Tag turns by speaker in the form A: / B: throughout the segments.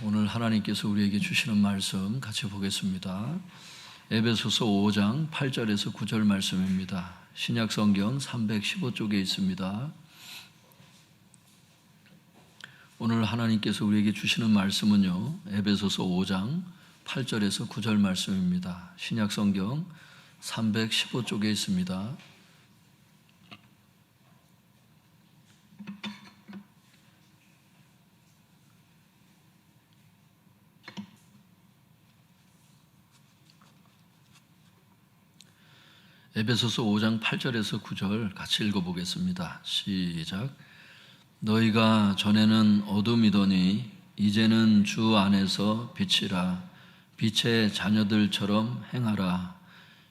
A: 오늘 하나님께서 우리에게 주시는 말씀 같이 보겠습니다. 에베소서 5장 8절에서 9절 말씀입니다. 신약성경 315쪽에 있습니다. 오늘 하나님께서 우리에게 주시는 말씀은요, 에베소서 5장 8절에서 9절 말씀입니다. 신약성경 315쪽에 있습니다. 에베소서 5장 8절에서 9절 같이 읽어보겠습니다. 시작. 너희가 전에는 어둠이더니 이제는 주 안에서 빛이라. 빛의 자녀들처럼 행하라.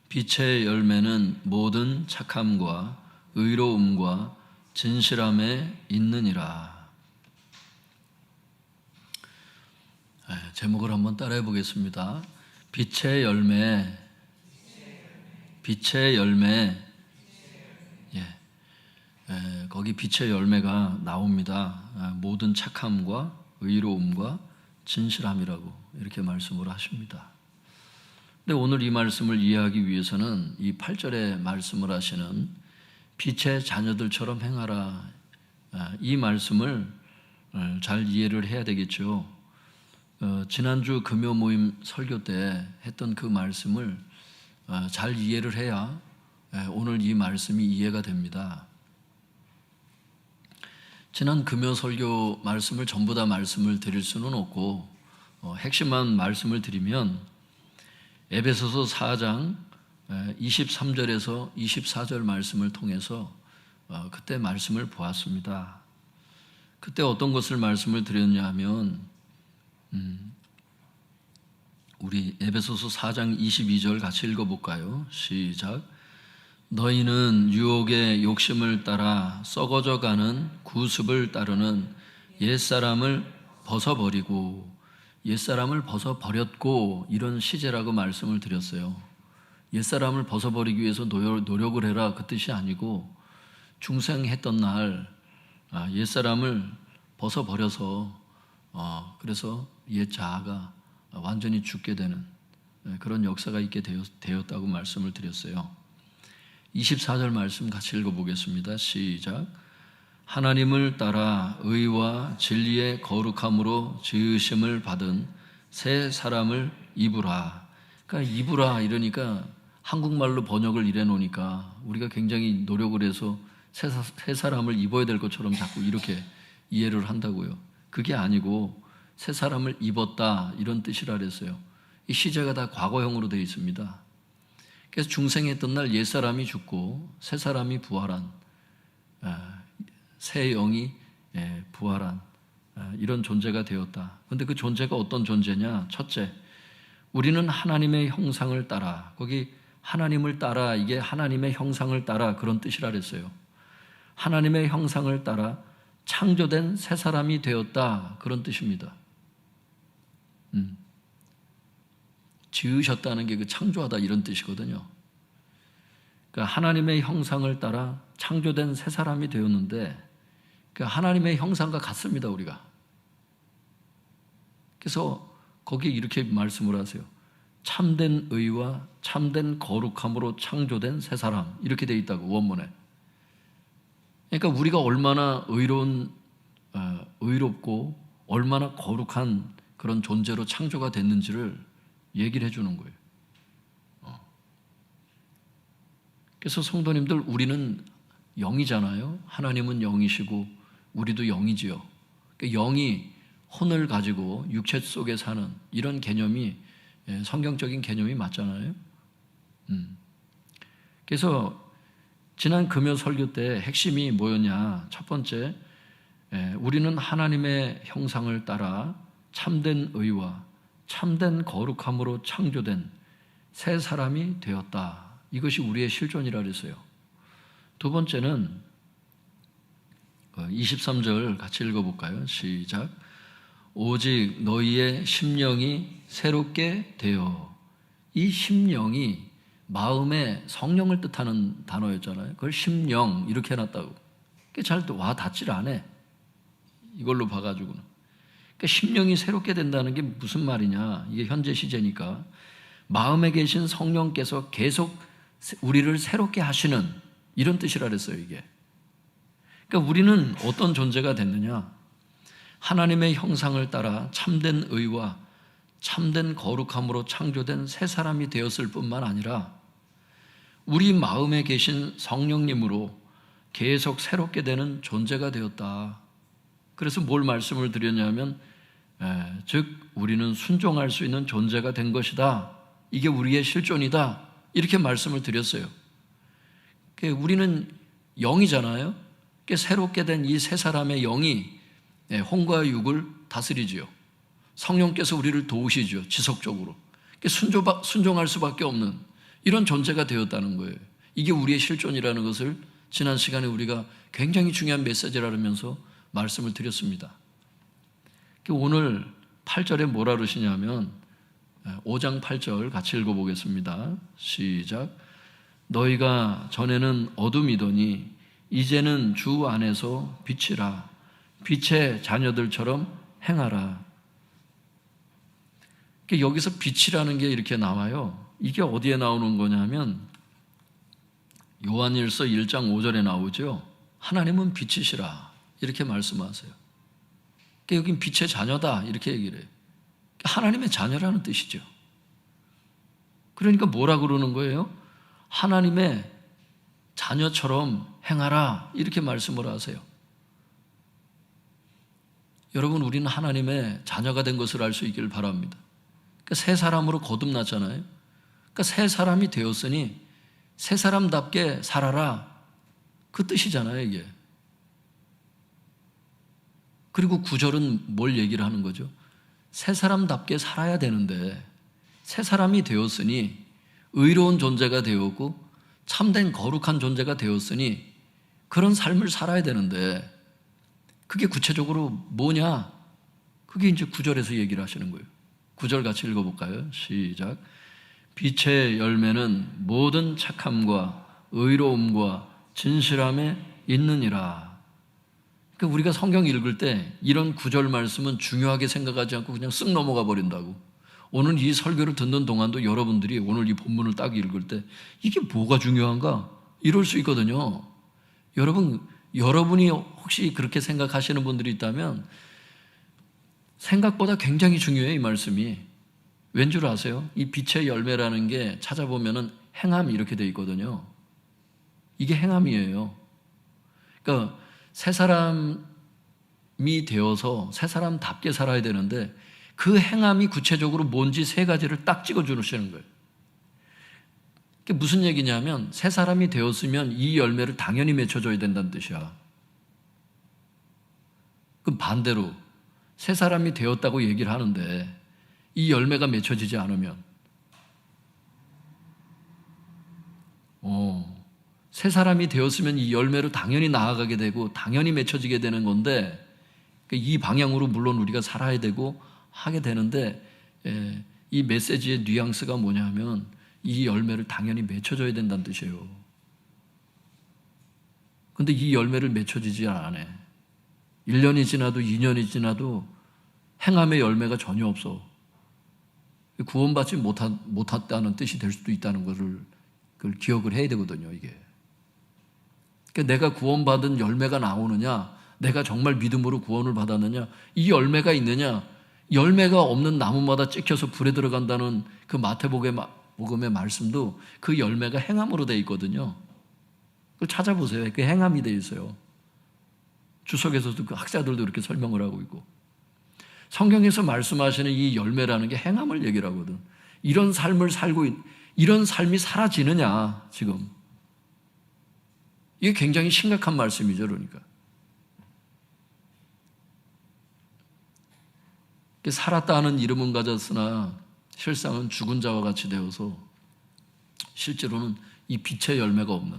A: 빛의 열매는 모든 착함과 의로움과 진실함에 있느니라. 제목을 한번 따라해 보겠습니다. 빛의 열매. 빛의 열매, 거기 빛의 열매가 나옵니다. 모든 착함과 의로움과 진실함이라고 이렇게 말씀을 하십니다. 근데 오늘 이 말씀을 이해하기 위해서는 이 8절에 말씀을 하시는 빛의 자녀들처럼 행하라, 이 말씀을 잘 이해를 해야 되겠죠. 지난주 금요 모임 설교 때 했던 그 말씀을 잘 이해를 해야 오늘 이 말씀이 이해가 됩니다. 지난 금요 설교 말씀을 전부 다 말씀을 드릴 수는 없고 핵심만 말씀을 드리면 에베소서 4장 23절에서 24절 말씀을 통해서 그때 말씀을 보았습니다. 그때 어떤 것을 말씀을 드렸냐 하면 우리 에베소서 4장 22절 같이 읽어볼까요? 시작. 너희는 유혹의 욕심을 따라 썩어져가는 구습을 따르는 옛사람을 벗어버리고, 옛사람을 벗어버렸고, 이런 시제라고 말씀을 드렸어요. 옛사람을 벗어버리기 위해서 노력을 해라, 그 뜻이 아니고 중생했던 날 옛사람을 벗어버려서 그래서 옛 자아가 완전히 죽게 되는 그런 역사가 있게 되었다고 말씀을 드렸어요. 24절 말씀 같이 읽어보겠습니다. 시작. 하나님을 따라 의와 진리의 거룩함으로 지으심을 받은 새 사람을 입으라. 그러니까 입으라 이러니까 한국말로 번역을 이래 놓으니까 우리가 굉장히 노력을 해서 새 사람을 입어야 될 것처럼 자꾸 이렇게 이해를 한다고요. 그게 아니고 새 사람을 입었다 이런 뜻이라 그랬어요. 이 시제가 다 과거형으로 되어 있습니다. 그래서 중생했던 날 옛사람이 죽고 새 사람이 부활한, 새 영이 부활한 이런 존재가 되었다. 그런데 그 존재가 어떤 존재냐? 첫째, 우리는 하나님의 형상을 따라, 거기 하나님을 따라, 이게 하나님의 형상을 따라 그런 뜻이라 그랬어요. 하나님의 형상을 따라 창조된 새 사람이 되었다 그런 뜻입니다. 지으셨다는 게 그 창조하다 이런 뜻이거든요. 그러니까 하나님의 형상을 따라 창조된 새 사람이 되었는데 그러니까 하나님의 형상과 같습니다, 우리가. 그래서 거기에 이렇게 말씀을 하세요. 참된 의와 참된 거룩함으로 창조된 새 사람, 이렇게 되어 있다고 원문에. 그러니까 우리가 얼마나 의롭고 얼마나 거룩한 그런 존재로 창조가 됐는지를 얘기를 해주는 거예요. 그래서 성도님들, 우리는 영이잖아요. 하나님은 영이시고 우리도 영이지요. 그러니까 영이 혼을 가지고 육체 속에 사는 이런 개념이 성경적인 개념이 맞잖아요. 그래서 지난 금요 설교 때 핵심이 뭐였냐? 첫 번째, 우리는 하나님의 형상을 따라 참된 의와 참된 거룩함으로 창조된 새 사람이 되었다. 이것이 우리의 실존이라 그랬어요. 두 번째는 23절 같이 읽어볼까요? 시작. 오직 너희의 심령이 새롭게 되어. 이 심령이 마음의 성령을 뜻하는 단어였잖아요. 그걸 심령 이렇게 해놨다고. 그게 잘 와 닿질 않아. 이걸로 봐가지고는. 그러니까 심령이 새롭게 된다는 게 무슨 말이냐? 이게 현재 시제니까 마음에 계신 성령께서 계속 우리를 새롭게 하시는 이런 뜻이라 그랬어요, 이게. 그러니까 우리는 어떤 존재가 됐느냐? 하나님의 형상을 따라 참된 의와 참된 거룩함으로 창조된 새 사람이 되었을 뿐만 아니라 우리 마음에 계신 성령님으로 계속 새롭게 되는 존재가 되었다. 그래서 뭘 말씀을 드렸냐면 즉 우리는 순종할 수 있는 존재가 된 것이다. 이게 우리의 실존이다. 이렇게 말씀을 드렸어요. 우리는 영이잖아요. 새롭게 된 이 세 사람의 영이 혼과 육을 다스리지요. 성령께서 우리를 도우시죠. 지속적으로. 순종할 수밖에 없는 이런 존재가 되었다는 거예요. 이게 우리의 실존이라는 것을 지난 시간에 우리가 굉장히 중요한 메시지라면서 말씀을 드렸습니다. 오늘 8절에 뭐라 그러시냐면 5장 8절 같이 읽어보겠습니다. 시작. 너희가 전에는 어둠이더니 이제는 주 안에서 빛이라. 빛의 자녀들처럼 행하라. 여기서 빛이라는 게 이렇게 나와요. 이게 어디에 나오는 거냐면 요한일서 1장 5절에 나오죠. 하나님은 빛이시라 이렇게 말씀하세요. 여긴 빛의 자녀다 이렇게 얘기를 해요. 하나님의 자녀라는 뜻이죠. 그러니까 뭐라 그러는 거예요? 하나님의 자녀처럼 행하라 이렇게 말씀을 하세요. 여러분, 우리는 하나님의 자녀가 된 것을 알 수 있기를 바랍니다. 새 사람으로 거듭났잖아요. 새 사람이 되었으니 새 사람답게 살아라 그 뜻이잖아요, 이게. 그리고 9절은 뭘 얘기를 하는 거죠? 새 사람답게 살아야 되는데 새 사람이 되었으니 의로운 존재가 되었고 참된 거룩한 존재가 되었으니 그런 삶을 살아야 되는데 그게 구체적으로 뭐냐? 그게 이제 9절에서 얘기를 하시는 거예요. 9절 같이 읽어볼까요? 시작. 빛의 열매는 모든 착함과 의로움과 진실함에 있느니라. 그러니까 우리가 성경 읽을 때 이런 9절 말씀은 중요하게 생각하지 않고 그냥 쓱 넘어가 버린다고. 오늘 이 설교를 듣는 동안도 여러분들이 오늘 이 본문을 딱 읽을 때 이게 뭐가 중요한가? 이럴 수 있거든요. 여러분이 혹시 그렇게 생각하시는 분들이 있다면 생각보다 굉장히 중요해요, 이 말씀이. 왠 줄 아세요? 이 빛의 열매라는 게 찾아보면은 행함이 이렇게 돼 있거든요. 이게 행함이에요. 그러니까 새 사람이 되어서 새 사람답게 살아야 되는데 그 행함이 구체적으로 뭔지 세 가지를 딱 찍어주시는 거예요. 그게 무슨 얘기냐면 새 사람이 되었으면 이 열매를 당연히 맺혀줘야 된다는 뜻이야. 그럼 반대로 새 사람이 되었다고 얘기를 하는데 이 열매가 맺혀지지 않으면 새 사람이 되었으면 이 열매로 당연히 나아가게 되고 당연히 맺혀지게 되는 건데 이 방향으로 물론 우리가 살아야 되고 하게 되는데 이 메시지의 뉘앙스가 뭐냐면 이 열매를 당연히 맺혀줘야 된다는 뜻이에요. 그런데 이 열매를 맺혀지지 않아. 1년이 지나도 2년이 지나도 행함의 열매가 전혀 없어. 구원받지 못했다는 뜻이 될 수도 있다는 것을 그걸 기억을 해야 되거든요, 이게. 그러니까 내가 구원받은 열매가 나오느냐, 내가 정말 믿음으로 구원을 받았느냐, 이 열매가 있느냐, 열매가 없는 나무마다 찍혀서 불에 들어간다는 그 마태복음의 말씀도 그 열매가 행함으로 되어 있거든요. 그걸 찾아보세요. 그 행함이 되어 있어요. 주석에서도 그 학자들도 이렇게 설명을 하고 있고. 성경에서 말씀하시는 이 열매라는 게 행함을 얘기를 하거든. 이런 삶을 이런 삶이 사라지느냐, 지금. 이게 굉장히 심각한 말씀이죠, 그러니까. 살았다는 이름은 가졌으나 실상은 죽은 자와 같이 되어서 실제로는 이 빛의 열매가 없는,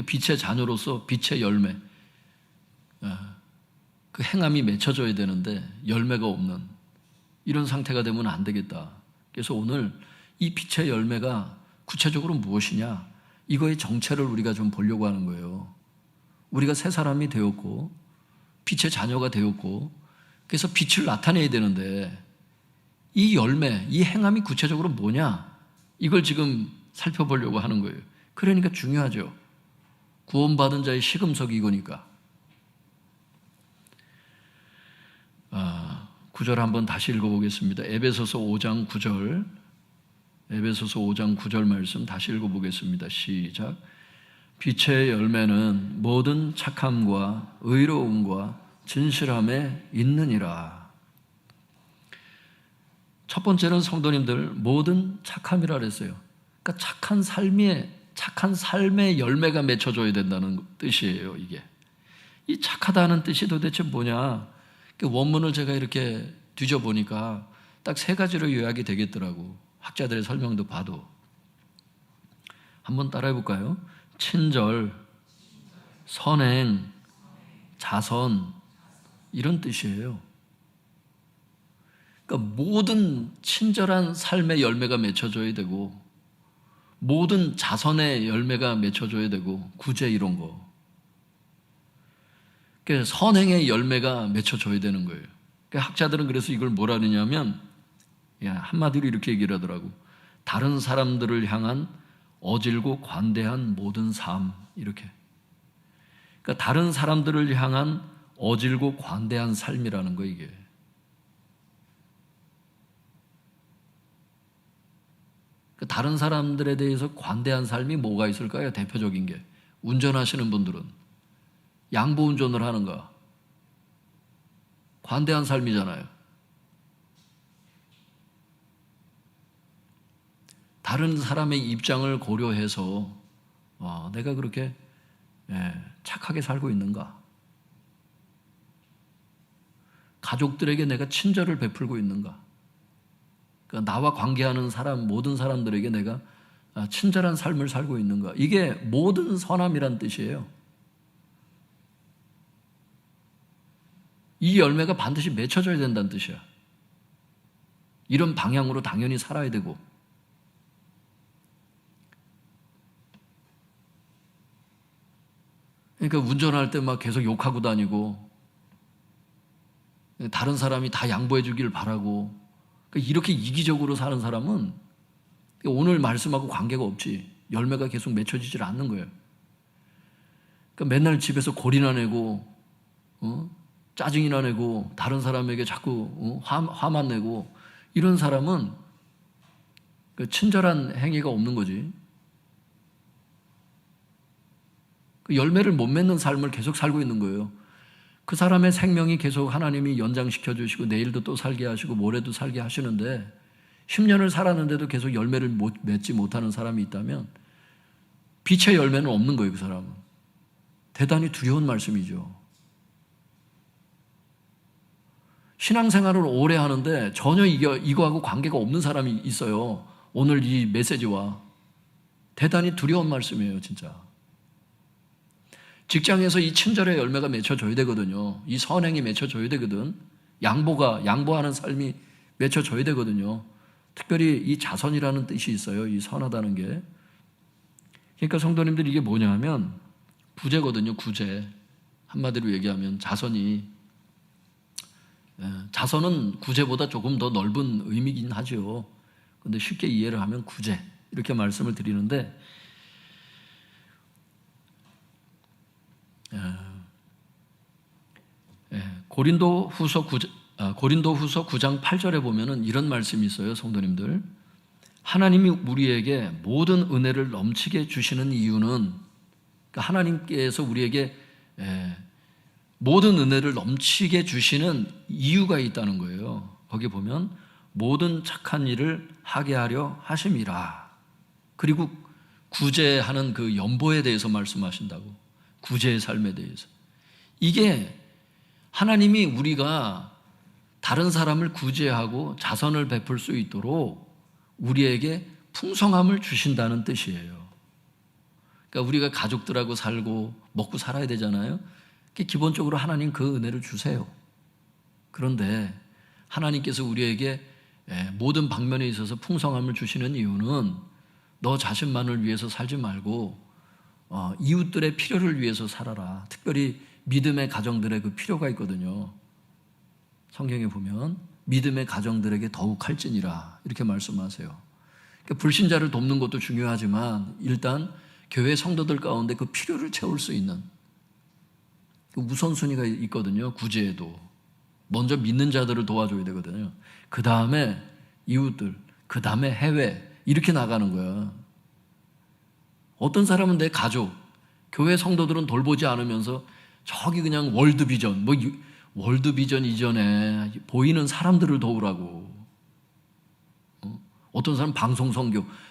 A: 빛의 자녀로서 빛의 열매, 그 행함이 맺혀져야 되는데 열매가 없는 이런 상태가 되면 안 되겠다. 그래서 오늘 이 빛의 열매가 구체적으로 무엇이냐, 이거의 정체를 우리가 좀 보려고 하는 거예요. 우리가 새 사람이 되었고 빛의 자녀가 되었고 그래서 빛을 나타내야 되는데 이 열매, 이 행함이 구체적으로 뭐냐? 이걸 지금 살펴보려고 하는 거예요. 그러니까 중요하죠. 구원받은 자의 시금석이 이거니까. 9절 한번 다시 읽어보겠습니다. 에베소서 5장 9절. 에베소서 5장 9절 말씀 다시 읽어보겠습니다. 시작. 빛의 열매는 모든 착함과 의로움과 진실함에 있느니라. 첫 번째는 성도님들 모든 착함이라 그랬어요. 그러니까 착한 삶의 열매가 맺혀져야 된다는 뜻이에요. 이게 이 착하다는 뜻이 도대체 뭐냐? 원문을 제가 이렇게 뒤져보니까 딱 3가지로 요약이 되겠더라고. 학자들의 설명도 봐도. 한번 따라해 볼까요? 친절, 선행, 자선, 이런 뜻이에요. 그러니까 모든 친절한 삶의 열매가 맺혀져야 되고, 모든 자선의 열매가 맺혀져야 되고, 구제 이런 거. 그러니까 선행의 열매가 맺혀져야 되는 거예요. 그러니까 학자들은 그래서 이걸 뭐라 그러냐면, 한마디로 이렇게 얘기를 하더라고. 다른 사람들을 향한 어질고 관대한 모든 삶, 이렇게. 그러니까 다른 사람들을 향한 어질고 관대한 삶이라는 거, 이게. 그러니까 다른 사람들에 대해서 관대한 삶이 뭐가 있을까요? 대표적인 게. 운전하시는 분들은 양보 운전을 하는가? 관대한 삶이잖아요. 다른 사람의 입장을 고려해서 내가 그렇게 착하게 살고 있는가? 가족들에게 내가 친절을 베풀고 있는가? 그러니까 나와 관계하는 사람, 모든 사람들에게 내가 친절한 삶을 살고 있는가? 이게 모든 선함이란 뜻이에요. 이 열매가 반드시 맺혀져야 된다는 뜻이야. 이런 방향으로 당연히 살아야 되고. 그러니까 운전할 때 막 계속 욕하고 다니고, 다른 사람이 다 양보해 주기를 바라고, 그러니까 이렇게 이기적으로 사는 사람은 오늘 말씀하고 관계가 없지. 열매가 계속 맺혀지질 않는 거예요. 그러니까 맨날 집에서 골이나 내고, 짜증이나 내고, 다른 사람에게 자꾸 화만 내고, 이런 사람은 친절한 행위가 없는 거지. 그 열매를 못 맺는 삶을 계속 살고 있는 거예요. 그 사람의 생명이 계속 하나님이 연장시켜 주시고 내일도 또 살게 하시고 모레도 살게 하시는데 10년을 살았는데도 계속 열매를 맺지 못하는 사람이 있다면 빛의 열매는 없는 거예요. 그 사람은. 대단히 두려운 말씀이죠. 신앙생활을 오래 하는데 전혀 이거하고 관계가 없는 사람이 있어요. 오늘 이 메시지와. 대단히 두려운 말씀이에요. 진짜. 직장에서 이 친절의 열매가 맺혀져야 되거든요. 이 선행이 맺혀져야 되거든. 양보하는 삶이 맺혀져야 되거든요. 특별히 이 자선이라는 뜻이 있어요. 이 선하다는 게. 그러니까 성도님들 이게 뭐냐 하면 구제거든요. 구제. 한마디로 얘기하면 자선은 구제보다 조금 더 넓은 의미긴 하죠. 근데 쉽게 이해를 하면 구제. 이렇게 말씀을 드리는데 고린도후서 9장 8절에 보면은 이런 말씀이 있어요. 성도님들. 하나님이 우리에게 모든 은혜를 넘치게 주시는 이유는 그러니까 하나님께서 우리에게 모든 은혜를 넘치게 주시는 이유가 있다는 거예요. 거기 보면 모든 착한 일을 하게 하려 하심이라. 그리고 구제하는 그 연보에 대해서 말씀하신다고. 구제의 삶에 대해서. 이게 하나님이 우리가 다른 사람을 구제하고 자선을 베풀 수 있도록 우리에게 풍성함을 주신다는 뜻이에요. 그러니까 우리가 가족들하고 살고 먹고 살아야 되잖아요. 기본적으로 하나님 그 은혜를 주세요. 그런데 하나님께서 우리에게 모든 방면에 있어서 풍성함을 주시는 이유는 너 자신만을 위해서 살지 말고 이웃들의 필요를 위해서 살아라. 특별히 믿음의 가정들의 그 필요가 있거든요. 성경에 보면 믿음의 가정들에게 더욱 할지니라 이렇게 말씀하세요. 그러니까 불신자를 돕는 것도 중요하지만 일단 교회 성도들 가운데 그 필요를 채울 수 있는 그 우선순위가 있거든요. 구제에도 먼저 믿는 자들을 도와줘야 되거든요. 그 다음에 이웃들, 그 다음에 해외 이렇게 나가는 거야. 어떤 사람은 내 가족, 교회 성도들은 돌보지 않으면서 저기 그냥 월드비전, 월드비전 이전에 보이는 사람들을 도우라고. 어떤 사람은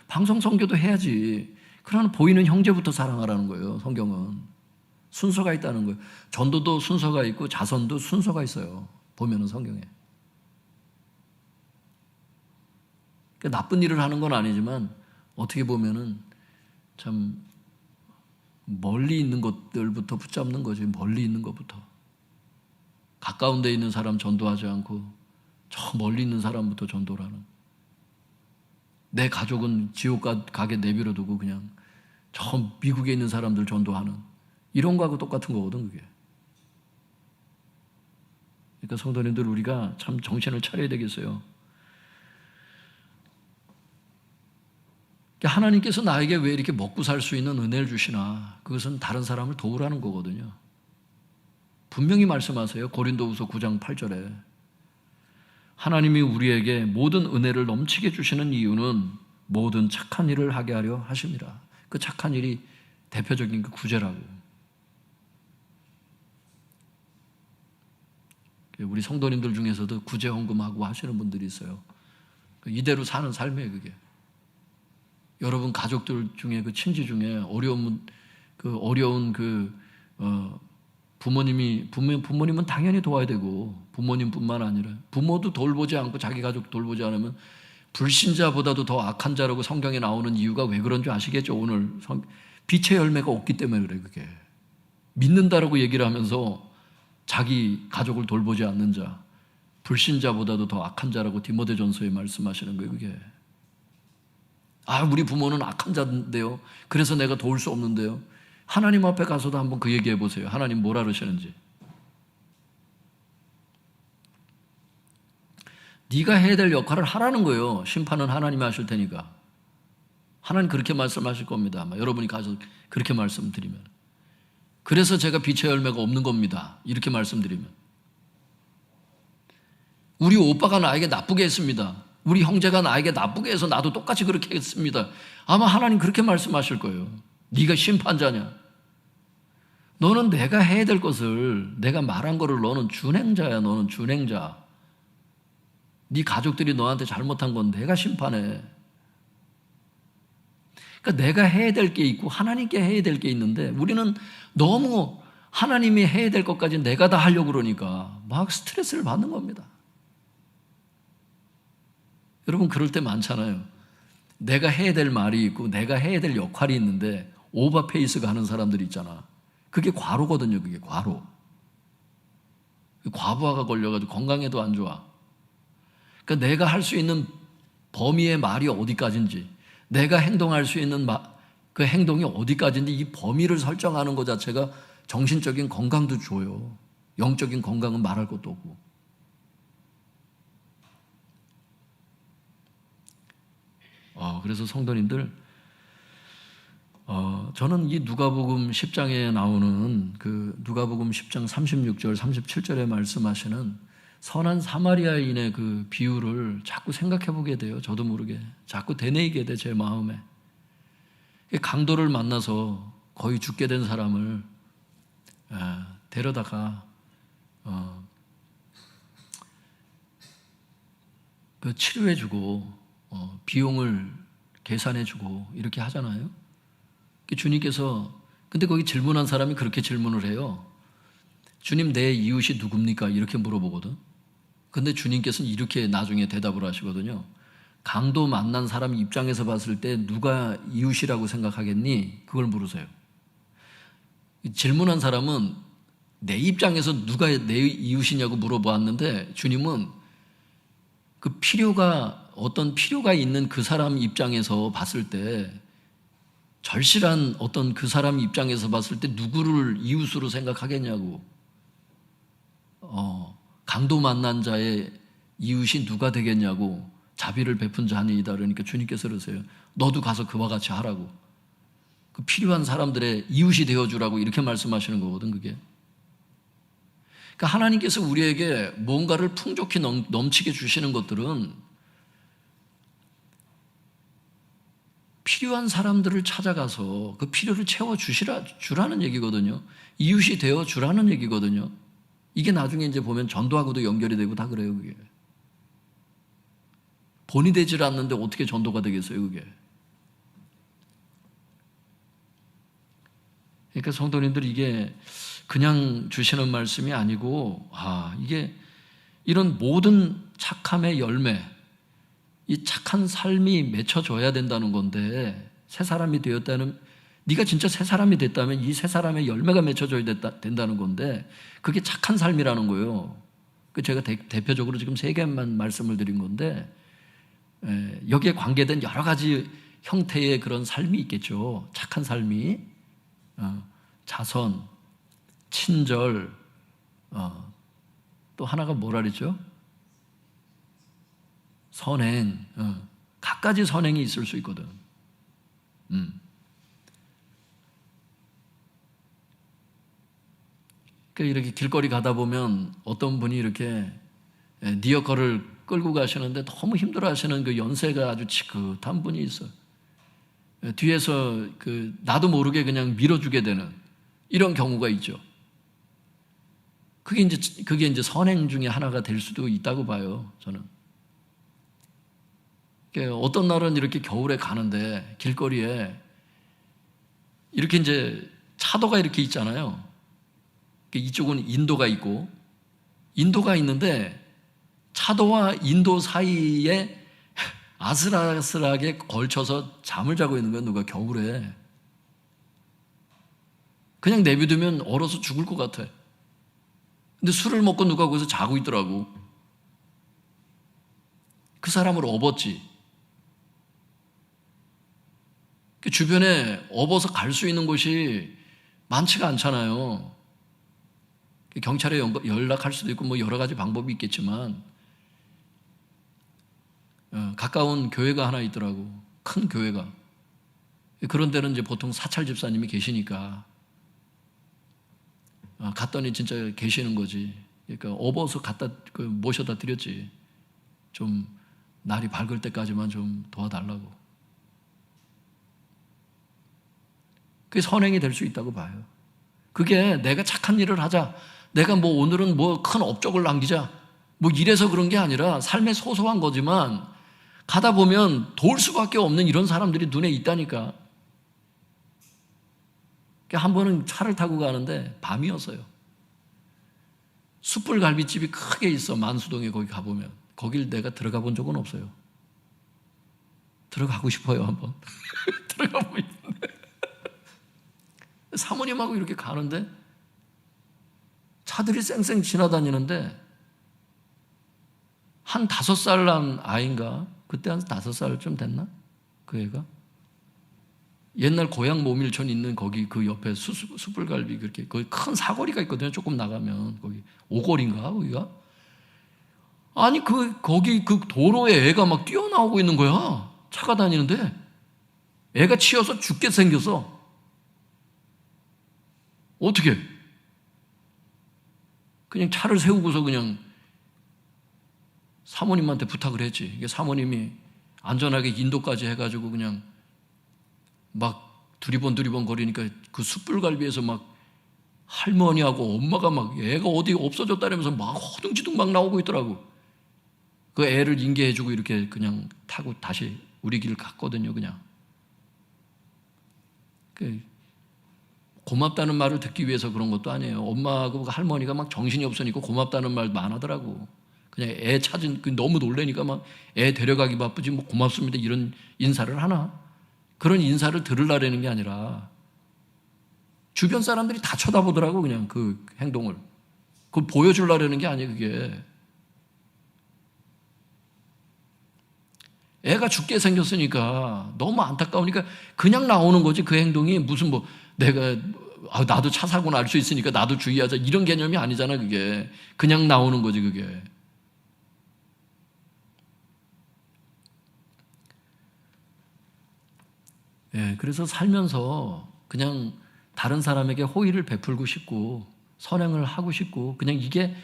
A: 방송선교도 해야지. 그러나 보이는 형제부터 사랑하라는 거예요. 성경은 순서가 있다는 거예요. 전도도 순서가 있고 자선도 순서가 있어요. 보면은 성경에. 그러니까 나쁜 일을 하는 건 아니지만 어떻게 보면은 참 멀리 있는 것들부터 붙잡는 거지. 멀리 있는 것부터. 가까운 데 있는 사람 전도하지 않고 저 멀리 있는 사람부터 전도를 하는. 내 가족은 지옥 가게 내버려 두고 그냥 저 미국에 있는 사람들 전도하는 이런 거하고 똑같은 거거든 그게. 그러니까 성도님들 우리가 참 정신을 차려야 되겠어요. 하나님께서 나에게 왜 이렇게 먹고 살 수 있는 은혜를 주시나? 그것은 다른 사람을 도우라는 거거든요. 분명히 말씀하세요. 고린도후서 9장 8절에 하나님이 우리에게 모든 은혜를 넘치게 주시는 이유는 모든 착한 일을 하게 하려 하십니다. 그 착한 일이 대표적인 그 구제라고. 우리 성도님들 중에서도 구제 헌금하고 하시는 분들이 있어요. 이대로 사는 삶이에요, 그게. 여러분 가족들 중에 그 친지 중에 어려운 부모님은 당연히 도와야 되고 부모님뿐만 아니라 부모도 돌보지 않고 자기 가족 돌보지 않으면 불신자보다도 더 악한 자라고 성경에 나오는 이유가 왜 그런 줄 아시겠죠? 오늘 빛의 열매가 없기 때문에 그래. 그게 믿는다라고 얘기를 하면서 자기 가족을 돌보지 않는 자, 불신자보다도 더 악한 자라고 디모데전서에 말씀하시는 거예요. 그게 우리 부모는 악한 자인데요. 그래서 내가 도울 수 없는데요. 하나님 앞에 가서도 한번 그 얘기해 보세요. 하나님 뭐라 그러시는지. 네가 해야 될 역할을 하라는 거예요. 심판은 하나님이 하실 테니까. 하나님 그렇게 말씀하실 겁니다. 아마 여러분이 가서 그렇게 말씀드리면. 그래서 제가 빛의 열매가 없는 겁니다. 이렇게 말씀드리면. 우리 오빠가 나에게 나쁘게 했습니다. 우리 형제가 나에게 나쁘게 해서 나도 똑같이 그렇게 했습니다. 아마 하나님 그렇게 말씀하실 거예요. 네가 심판자냐? 너는 내가 해야 될 것을 내가 말한 거를 너는 준행자야. 너는 준행자. 네 가족들이 너한테 잘못한 건 내가 심판해. 그러니까 내가 해야 될 게 있고 하나님께 해야 될 게 있는데 우리는 너무 하나님이 해야 될 것까지 내가 다 하려고 그러니까 막 스트레스를 받는 겁니다. 여러분 그럴 때 많잖아요. 내가 해야 될 말이 있고 내가 해야 될 역할이 있는데 오버페이스가 하는 사람들이 있잖아. 그게 과로거든요. 그게 과로. 과부하가 걸려가지고 건강에도 안 좋아. 그러니까 내가 할 수 있는 범위의 말이 어디까지인지, 내가 행동할 수 있는 그 행동이 어디까지인지 이 범위를 설정하는 것 자체가 정신적인 건강도 줘요. 영적인 건강은 말할 것도 없고. 그래서 성도님들, 저는 이 누가복음 10장에 나오는 그 누가복음 10장 36절, 37절에 말씀하시는 선한 사마리아인의 그 비유를 자꾸 생각해 보게 돼요. 저도 모르게. 자꾸 되뇌이게 돼, 제 마음에. 강도를 만나서 거의 죽게 된 사람을 데려다가 그 치료해주고 비용을 계산해주고 이렇게 하잖아요. 주님께서 근데 거기 질문한 사람이 그렇게 질문을 해요. 주님, 내 이웃이 누굽니까? 이렇게 물어보거든. 근데 주님께서는 이렇게 나중에 대답을 하시거든요. 강도 만난 사람 입장에서 봤을 때 누가 이웃이라고 생각하겠니? 그걸 물으세요. 질문한 사람은 내 입장에서 누가 내 이웃이냐고 물어보았는데 주님은 그 어떤 필요가 있는 그 사람 입장에서 봤을 때, 절실한 어떤 그 사람 입장에서 봤을 때 누구를 이웃으로 생각하겠냐고. 강도 만난 자의 이웃이 누가 되겠냐고, 자비를 베푼 자니이다. 그러니까 주님께서 그러세요. 너도 가서 그와 같이 하라고. 그 필요한 사람들의 이웃이 되어주라고 이렇게 말씀하시는 거거든, 그게. 그러니까 하나님께서 우리에게 뭔가를 풍족히 넘치게 주시는 것들은 필요한 사람들을 찾아가서 그 필요를 주라는 얘기거든요. 이웃이 되어 주라는 얘기거든요. 이게 나중에 이제 보면 전도하고도 연결이 되고 다 그래요, 그게. 본이 되질 않는데 어떻게 전도가 되겠어요, 그게. 그러니까 성도님들, 이게 그냥 주시는 말씀이 아니고, 이게 이런 모든 착함의 열매, 이 착한 삶이 맺혀져야 된다는 건데, 새 사람이 되었다는, 네가 진짜 새 사람이 됐다면 이 새 사람의 열매가 맺혀져야 된다는 건데, 그게 착한 삶이라는 거예요. 제가 대표적으로 지금 3개만 말씀을 드린 건데, 여기에 관계된 여러 가지 형태의 그런 삶이 있겠죠. 착한 삶이. 자선, 친절, 또 하나가 뭐라 그랬죠? 선행. 갖가지 선행이 있을 수 있거든. 그러니까 이렇게 길거리 가다 보면 어떤 분이 이렇게 리어커를 끌고 가시는데 너무 힘들어 하시는 그 연세가 아주 지긋한 분이 있어요. 뒤에서 나도 모르게 그냥 밀어주게 되는 이런 경우가 있죠. 그게 이제 선행 중에 하나가 될 수도 있다고 봐요, 저는. 어떤 날은 이렇게 겨울에 가는데 길거리에 이렇게 이제 차도가 이렇게 있잖아요. 이쪽은 인도가 있고, 인도가 있는데 차도와 인도 사이에 아슬아슬하게 걸쳐서 잠을 자고 있는 거야, 누가 겨울에. 그냥 내비두면 얼어서 죽을 것 같아. 근데 술을 먹고 누가 거기서 자고 있더라고. 그 사람을 업었지. 주변에 업어서 갈 수 있는 곳이 많지가 않잖아요. 경찰에 연락할 수도 있고 뭐 여러 가지 방법이 있겠지만, 가까운 교회가 하나 있더라고. 큰 교회가. 그런 데는 이제 보통 사찰 집사님이 계시니까 갔더니 진짜 계시는 거지. 그러니까 업어서 모셔다 드렸지. 좀 날이 밝을 때까지만 좀 도와달라고. 그게 선행이 될 수 있다고 봐요. 그게 내가 착한 일을 하자, 내가 뭐 오늘은 뭐 큰 업적을 남기자, 뭐 이래서 그런 게 아니라 삶의 소소한 거지만 가다 보면 도울 수밖에 없는 이런 사람들이 눈에 있다니까. 한 번은 차를 타고 가는데 밤이었어요. 숯불 갈비집이 크게 있어, 만수동에. 거기 가보면. 거길 내가 들어가 본 적은 없어요. 들어가고 싶어요, 한번. 들어가보고 있는데 사모님하고 이렇게 가는데 차들이 쌩쌩 지나다니는데 한 5살 난 아이인가? 그때 한 5살쯤 됐나? 그 애가? 옛날 고향 모밀촌 있는 거기 그 옆에 숯불갈비 그렇게 거기 큰 사거리가 있거든요. 조금 나가면 거기 오거리인가 거기가? 아니 거기 그 도로에 애가 막 뛰어나오고 있는 거야. 차가 다니는데 애가 치여서 죽게 생겼어. 어떻게? 그냥 차를 세우고서 그냥 사모님한테 부탁을 했지. 이게 사모님이 안전하게 인도까지 해가지고 그냥 막 두리번 거리니까 그 숯불갈비에서 막 할머니하고 엄마가 막 애가 어디 없어졌다면서 막 허둥지둥 막 나오고 있더라고. 그 애를 인계해주고 이렇게 그냥 타고 다시 우리 길 갔거든요, 그냥. 고맙다는 말을 듣기 위해서 그런 것도 아니에요. 엄마하고 할머니가 막 정신이 없으니까 고맙다는 말도 안 하더라고. 그냥 애 찾은, 너무 놀래니까 막 애 데려가기 바쁘지 뭐 고맙습니다 이런 인사를 하나? 그런 인사를 들으려는 게 아니라 주변 사람들이 다 쳐다보더라고, 그냥 그 행동을. 그걸 보여주려는 게 아니에요, 그게. 애가 죽게 생겼으니까 너무 안타까우니까 그냥 나오는 거지. 그 행동이 무슨 뭐 내가 나도 차 사고 날 수 있으니까 나도 주의하자 이런 개념이 아니잖아. 그게 그냥 나오는 거지 그게. 예, 그래서 살면서 그냥 다른 사람에게 호의를 베풀고 싶고 선행을 하고 싶고 그냥 이게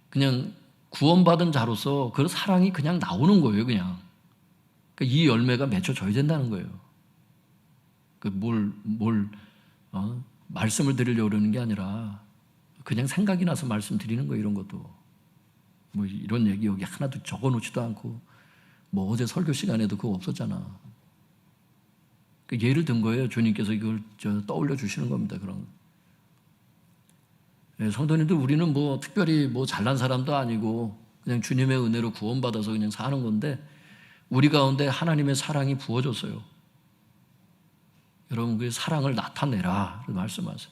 A: 그냥 구원받은 자로서 그 사랑이 그냥 나오는 거예요. 그냥 그러니까 이 열매가 맺혀져야 된다는 거예요. 말씀을 드리려고 그러는 게 아니라 그냥 생각이 나서 말씀드리는 거예요. 이런 것도 뭐 이런 얘기 여기 하나도 적어놓지도 않고 뭐 어제 설교 시간에도 그거 없었잖아. 예를 든 거예요. 주님께서 이걸 떠올려 주시는 겁니다. 그런 성도님들, 우리는 뭐 특별히 뭐 잘난 사람도 아니고 그냥 주님의 은혜로 구원받아서 그냥 사는 건데 우리 가운데 하나님의 사랑이 부어졌어요. 여러분 그 사랑을 나타내라 말씀하세요.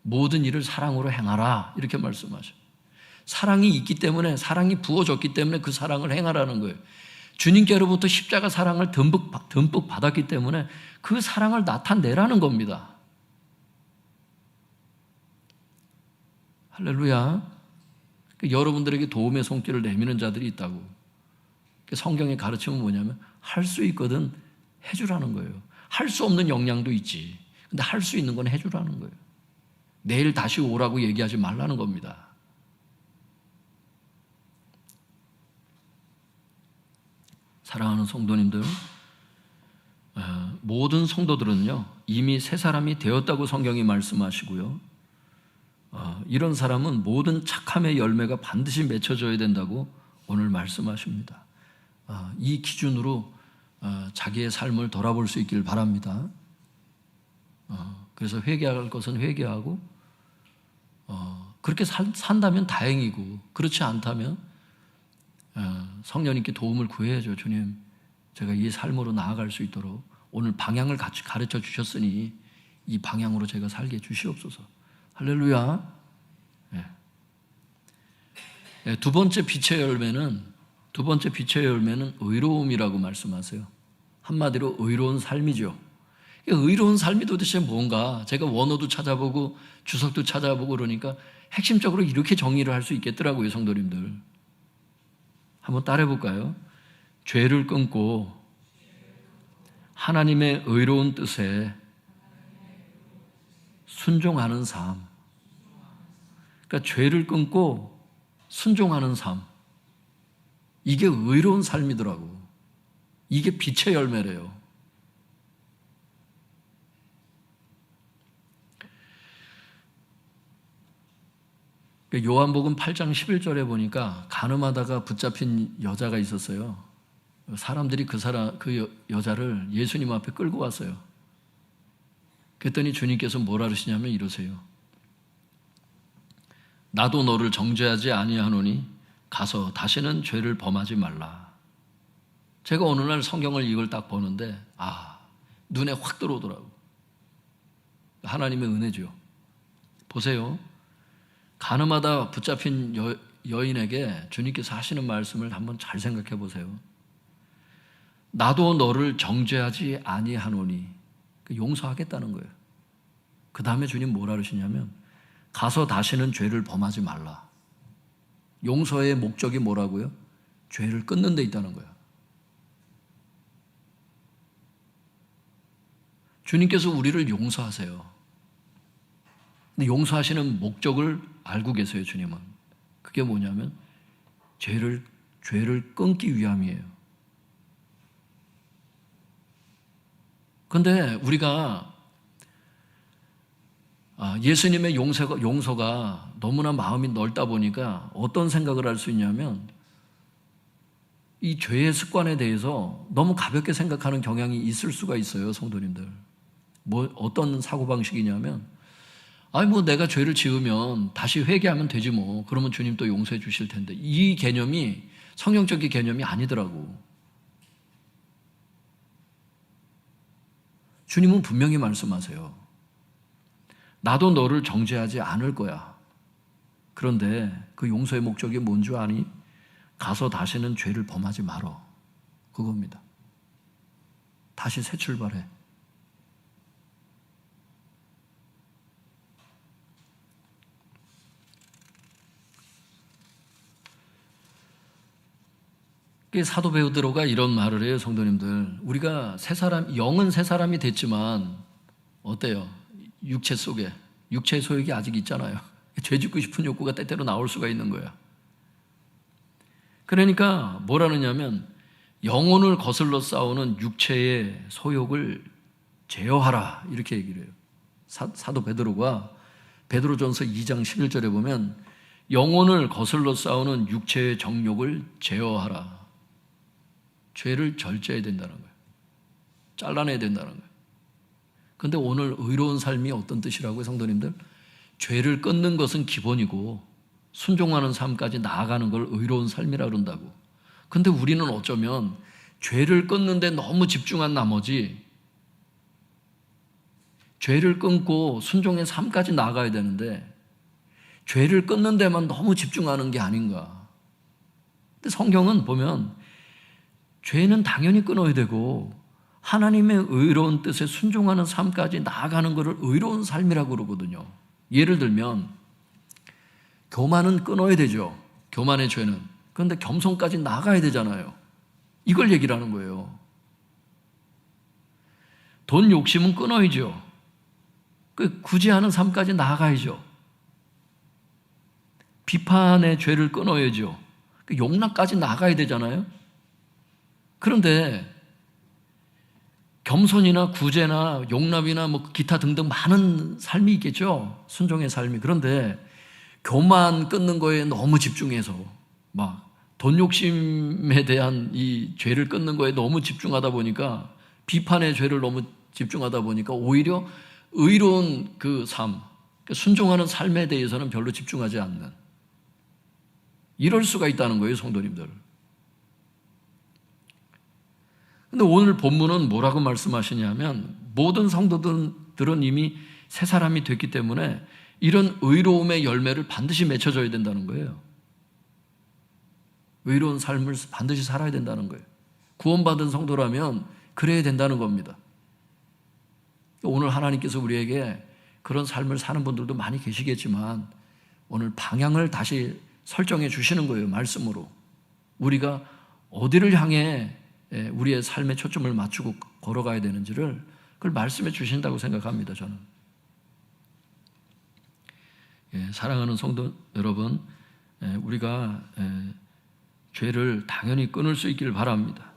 A: 모든 일을 사랑으로 행하라 이렇게 말씀하셔요. 사랑이 있기 때문에, 사랑이 부어졌기 때문에 그 사랑을 행하라는 거예요. 주님께로부터 십자가 사랑을 듬뿍 받았기 때문에 그 사랑을 나타내라는 겁니다. 할렐루야. 여러분들에게 도움의 손길을 내미는 자들이 있다고. 성경의 가르침은 뭐냐면 할 수 있거든 해주라는 거예요. 할 수 없는 역량도 있지. 근데 할 수 있는 건 해주라는 거예요. 내일 다시 오라고 얘기하지 말라는 겁니다. 사랑하는 성도님들, 모든 성도들은요 이미 새 사람이 되었다고 성경이 말씀하시고요, 이런 사람은 모든 착함의 열매가 반드시 맺혀져야 된다고 오늘 말씀하십니다. 이 기준으로 자기의 삶을 돌아볼 수 있길 바랍니다. 그래서 회개할 것은 회개하고, 그렇게 산다면 다행이고, 그렇지 않다면 성령님께 도움을 구해야죠. 주님, 제가 이 삶으로 나아갈 수 있도록 오늘 방향을 같이 가르쳐 주셨으니 이 방향으로 제가 살게 주시옵소서. 할렐루야. 두 번째 빛의 열매는 의로움이라고 말씀하세요. 한마디로 의로운 삶이죠. 의로운 삶이 도대체 뭔가 제가 원어도 찾아보고 주석도 찾아보고 그러니까 핵심적으로 이렇게 정의를 할 수 있겠더라고요. 성도님들 한번 따라해 볼까요? 죄를 끊고 하나님의 의로운 뜻에 순종하는 삶. 그러니까 죄를 끊고 순종하는 삶. 이게 의로운 삶이더라고. 이게 빛의 열매래요. 요한복음 8장 11절에 보니까 간음하다가 붙잡힌 여자가 있었어요. 사람들이 그 여자를 예수님 앞에 끌고 왔어요. 그랬더니 주님께서 뭐라 그러시냐면 이러세요. 나도 너를 정죄하지 아니하노니 가서 다시는 죄를 범하지 말라. 제가 어느 날 성경을 이걸 딱 보는데 눈에 확 들어오더라고요. 하나님의 은혜죠. 보세요. 간음하다 붙잡힌 여인에게 주님께서 하시는 말씀을 한번 잘 생각해 보세요. 나도 너를 정죄하지 아니하노니, 용서하겠다는 거예요. 그 다음에 주님 뭐라 그러시냐면 가서 다시는 죄를 범하지 말라. 용서의 목적이 뭐라고요? 죄를 끊는 데 있다는 거예요. 주님께서 우리를 용서하세요. 근데 용서하시는 목적을 알고 계세요. 주님은. 그게 뭐냐면 죄를 끊기 위함이에요. 그런데 우리가 예수님의 용서가 너무나 마음이 넓다 보니까 어떤 생각을 할 수 있냐면 이 죄의 습관에 대해서 너무 가볍게 생각하는 경향이 있을 수가 있어요. 성도님들. 어떤 사고방식이냐면 내가 죄를 지으면 다시 회개하면 되지 뭐. 그러면 주님 또 용서해 주실 텐데. 이 개념이 성경적인 개념이 아니더라고. 주님은 분명히 말씀하세요. 나도 너를 정죄하지 않을 거야. 그런데 그 용서의 목적이 뭔 줄 아니? 가서 다시는 죄를 범하지 말어. 그겁니다. 다시 새 출발해. 사도 베드로가 이런 말을 해요, 성도님들. 우리가 영은 새 사람이 됐지만 어때요? 육체 속에 육체의 소욕이 아직 있잖아요. 죄 짓고 싶은 욕구가 때때로 나올 수가 있는 거야. 그러니까 뭐라느냐면 영혼을 거슬러 싸우는 육체의 소욕을 제어하라 이렇게 얘기를 해요. 사도 베드로가 베드로전서 2장 11절에 보면 영혼을 거슬러 싸우는 육체의 정욕을 제어하라. 죄를 절제해야 된다는 거예요. 잘라내야 된다는 거예요. 그런데 오늘 의로운 삶이 어떤 뜻이라고요, 성도님들? 죄를 끊는 것은 기본이고 순종하는 삶까지 나아가는 걸 의로운 삶이라 그런다고. 근데 우리는 어쩌면 죄를 끊는데 너무 집중한 나머지 죄를 끊고 순종의 삶까지 나아가야 되는데 죄를 끊는 데만 너무 집중하는 게 아닌가. 근데 성경은 보면 죄는 당연히 끊어야 되고 하나님의 의로운 뜻에 순종하는 삶까지 나아가는 것을 의로운 삶이라고 그러거든요. 예를 들면 교만은 끊어야 되죠. 교만의 죄는. 그런데 겸손까지 나아가야 되잖아요. 이걸 얘기를 하는 거예요. 돈 욕심은 끊어야죠. 구제하는 삶까지 나아가야죠. 비판의 죄를 끊어야죠. 용납까지 나아가야 되잖아요. 그런데 겸손이나 구제나 용납이나 기타 등등 많은 삶이 있겠죠. 순종의 삶이. 그런데 교만 끊는 거에 너무 집중해서 돈 욕심에 대한 이 죄를 끊는 거에 너무 집중하다 보니까 비판의 죄를 너무 집중하다 보니까 오히려 의로운 그 삶, 순종하는 삶에 대해서는 별로 집중하지 않는 이럴 수가 있다는 거예요, 성도님들. 근데 오늘 본문은 뭐라고 말씀하시냐면 모든 성도들은 이미 새 사람이 됐기 때문에 이런 의로움의 열매를 반드시 맺혀줘야 된다는 거예요. 의로운 삶을 반드시 살아야 된다는 거예요. 구원받은 성도라면 그래야 된다는 겁니다. 오늘 하나님께서 우리에게 그런 삶을 사는 분들도 많이 계시겠지만 오늘 방향을 다시 설정해 주시는 거예요. 말씀으로. 우리가 어디를 향해 우리의 삶의 초점을 맞추고 걸어가야 되는지를 그걸 말씀해 주신다고 생각합니다. 저는. 사랑하는 성도 여러분, 우리가 죄를 당연히 끊을 수 있기를 바랍니다.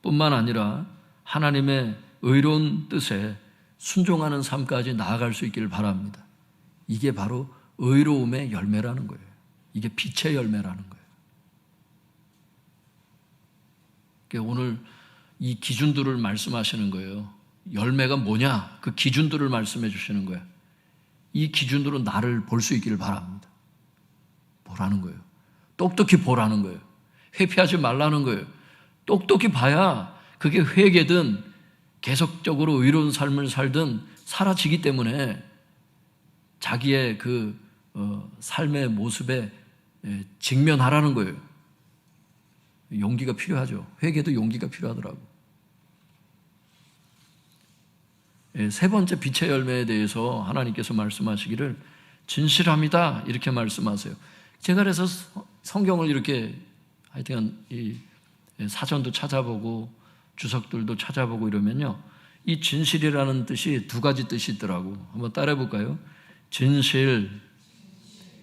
A: 뿐만 아니라 하나님의 의로운 뜻에 순종하는 삶까지 나아갈 수 있기를 바랍니다. 이게 바로 의로움의 열매라는 거예요. 이게 빛의 열매라는 거예요. 오늘 이 기준들을 말씀하시는 거예요. 열매가 뭐냐? 그 기준들을 말씀해 주시는 거예요. 이 기준으로 나를 볼 수 있기를 바랍니다. 보라는 거예요. 똑똑히 보라는 거예요. 회피하지 말라는 거예요. 똑똑히 봐야 그게 회개든 계속적으로 의로운 삶을 살든 사라지기 때문에 자기의 그 삶의 모습에 직면하라는 거예요. 용기가 필요하죠. 회개도 용기가 필요하더라고. 세 번째 빛의 열매에 대해서 하나님께서 말씀하시기를 진실함이다 이렇게 말씀하세요. 제가 그래서 성경을 이렇게 하여튼 이 사전도 찾아보고 주석들도 찾아보고 이러면요, 이 진실이라는 뜻이 두 가지 뜻이 있더라고. 한번 따라해 볼까요? 진실,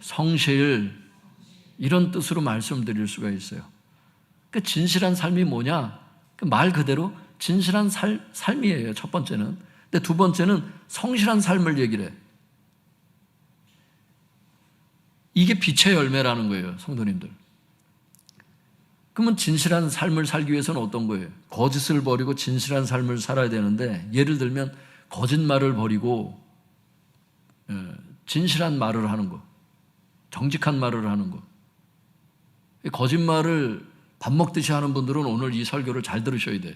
A: 성실 이런 뜻으로 말씀드릴 수가 있어요. 그 진실한 삶이 뭐냐? 그 말 그대로 진실한 삶이에요. 첫 번째는. 근데 두 번째는 성실한 삶을 얘기를 해. 이게 빛의 열매라는 거예요, 성도님들. 그러면 진실한 삶을 살기 위해서는 어떤 거예요? 거짓을 버리고 진실한 삶을 살아야 되는데, 예를 들면 거짓말을 버리고 진실한 말을 하는 거, 정직한 말을 하는 거. 거짓말을 밥 먹듯이 하는 분들은 오늘 이 설교를 잘 들으셔야 돼요.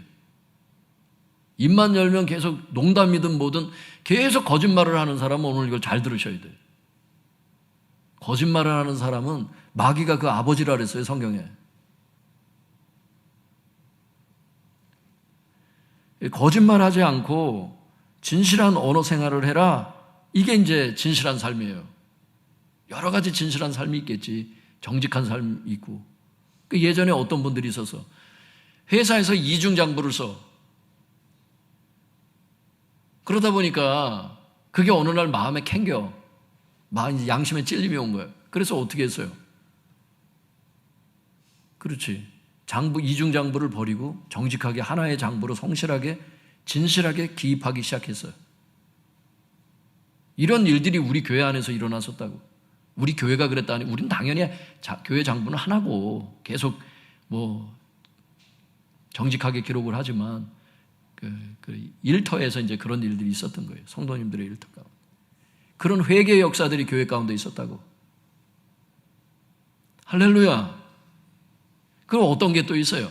A: 입만 열면 계속 농담이든 뭐든 계속 거짓말을 하는 사람은 오늘 이걸 잘 들으셔야 돼요. 거짓말을 하는 사람은 마귀가 그 아버지라 그랬어요, 성경에. 거짓말하지 않고 진실한 언어 생활을 해라. 이게 이제 진실한 삶이에요. 여러 가지 진실한 삶이 있겠지. 정직한 삶이 있고 그 예전에 어떤 분들이 있어서 회사에서 이중장부를 써. 그러다 보니까 그게 어느 날 마음에 캥겨. 양심에 찔림이 온 거예요. 그래서 어떻게 했어요? 그렇지. 이중장부를 버리고 정직하게 하나의 장부로 성실하게 진실하게 기입하기 시작했어요. 이런 일들이 우리 교회 안에서 일어났었다고. 우리 교회가 그랬다니. 우린 당연히 교회 장부는 하나고 계속 정직하게 기록을 하지만 그 일터에서 이제 그런 일들이 있었던 거예요. 성도님들의 일터 가운데. 그런 회개의 역사들이 교회 가운데 있었다고. 할렐루야. 그럼 어떤 게 또 있어요?